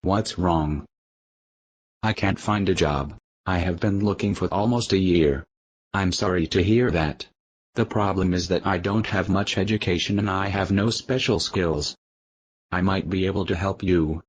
What's wrong? I can't find a job. I have been looking for almost a year. I'm sorry to hear that. The problem is that I don't have much education and I have no special skills. I might be able to help you.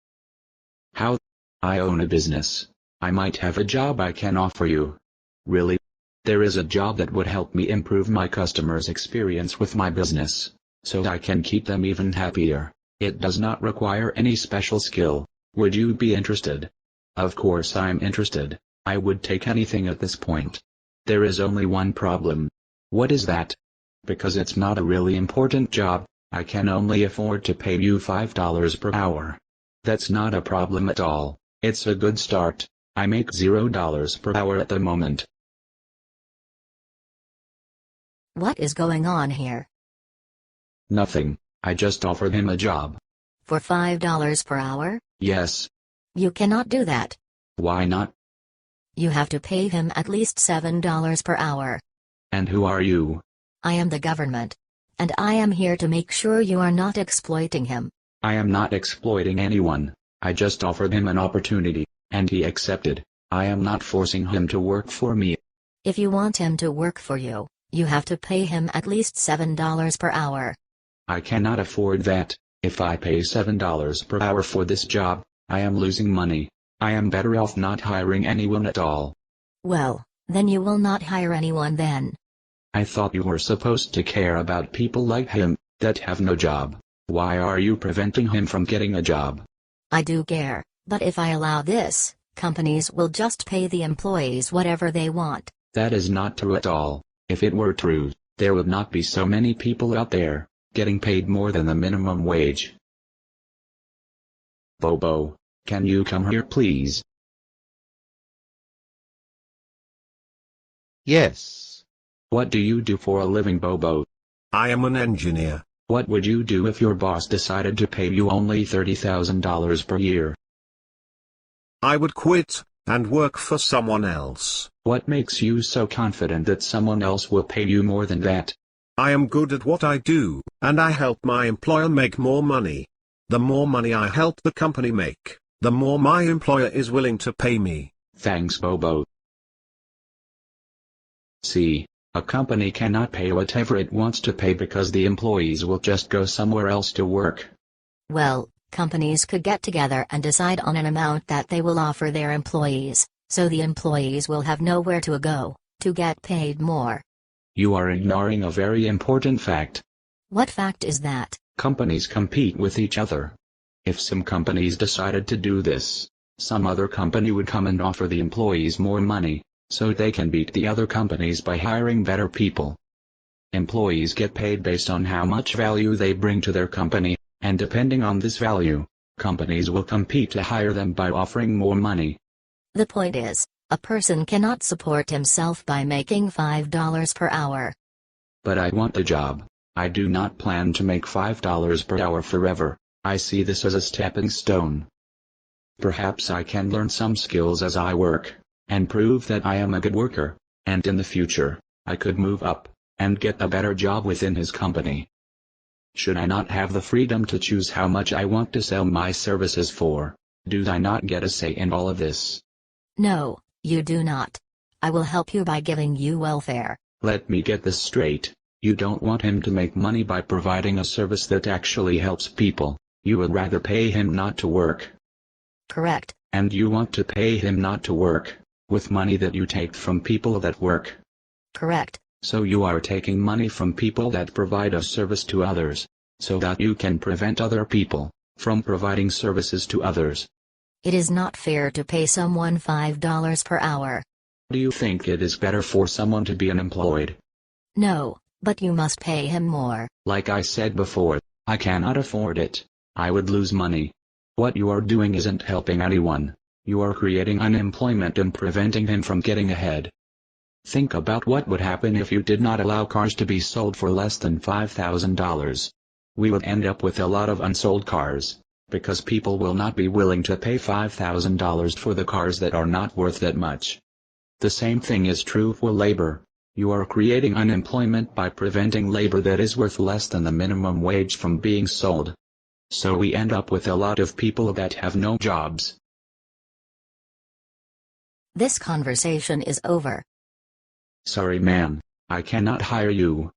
How? I own a business. I might have a job I can offer you. Really? There is a job that would help me improve my customers' experience with my business, so I can keep them even happier. It does not require any special skill. Would you be interested? Of course I'm interested. I would take anything at this point. There is only one problem. What is that? Because it's not a really important job, I can only afford to pay you $5 per hour. That's not a problem at all. It's a good start. I make $0 per hour at the moment. What is going on here? Nothing. I just offered him a job. For $5 per hour? Yes. You cannot do that. Why not? You have to pay him at least $7 per hour. And who are you? I am the government. And I am here to make sure you are not exploiting him. I am not exploiting anyone. I just offered him an opportunity, and he accepted. I am not forcing him to work for me. If you want him to work for you, you have to pay him at least $7 per hour. I cannot afford that. If I pay $7 per hour for this job, I am losing money. I am better off not hiring anyone at all. Well, then you will not hire anyone then. I thought you were supposed to care about people like him, that have no job. Why are you preventing him from getting a job? I do care, but if I allow this, companies will just pay the employees whatever they want. That is not true at all. If it were true, there would not be so many people out there, getting paid more than the minimum wage. Bobo, can you come here please? Yes. What do you do for a living, Bobo? I am an engineer. What would you do if your boss decided to pay you only $30,000 per year? I would quit, and work for someone else. What makes you so confident that someone else will pay you more than that? I am good at what I do, and I help my employer make more money. The more money I help the company make, the more my employer is willing to pay me. Thanks, Bobo. See, a company cannot pay whatever it wants to pay because the employees will just go somewhere else to work. Well, companies could get together and decide on an amount that they will offer their employees, so the employees will have nowhere to go, to get paid more. You are ignoring a very important fact. What fact is that? Companies compete with each other. If some companies decided to do this, some other company would come and offer the employees more money, so they can beat the other companies by hiring better people. Employees get paid based on how much value they bring to their company, and depending on this value, companies will compete to hire them by offering more money. The point is, a person cannot support himself by making $5 per hour. But I want the job. I do not plan to make $5 per hour forever. I see this as a stepping stone. Perhaps I can learn some skills as I work, and prove that I am a good worker, and in the future, I could move up, and get a better job within his company. Should I not have the freedom to choose how much I want to sell my services for? Do I not get a say in all of this? No, you do not. I will help you by giving you welfare. Let me get this straight. You don't want him to make money by providing a service that actually helps people. You would rather pay him not to work. Correct. And you want to pay him not to work, with money that you take from people that work. Correct. So you are taking money from people that provide a service to others, so that you can prevent other people from providing services to others. It is not fair to pay someone $5 per hour. Do you think it is better for someone to be unemployed? No, but you must pay him more. Like I said before, I cannot afford it. I would lose money. What you are doing isn't helping anyone. You are creating unemployment and preventing him from getting ahead. Think about what would happen if you did not allow cars to be sold for less than $5,000. We would end up with a lot of unsold cars, because people will not be willing to pay $5,000 for the cars that are not worth that much. The same thing is true for labor. You are creating unemployment by preventing labor that is worth less than the minimum wage from being sold. So we end up with a lot of people that have no jobs. This conversation is over. Sorry, man. I cannot hire you.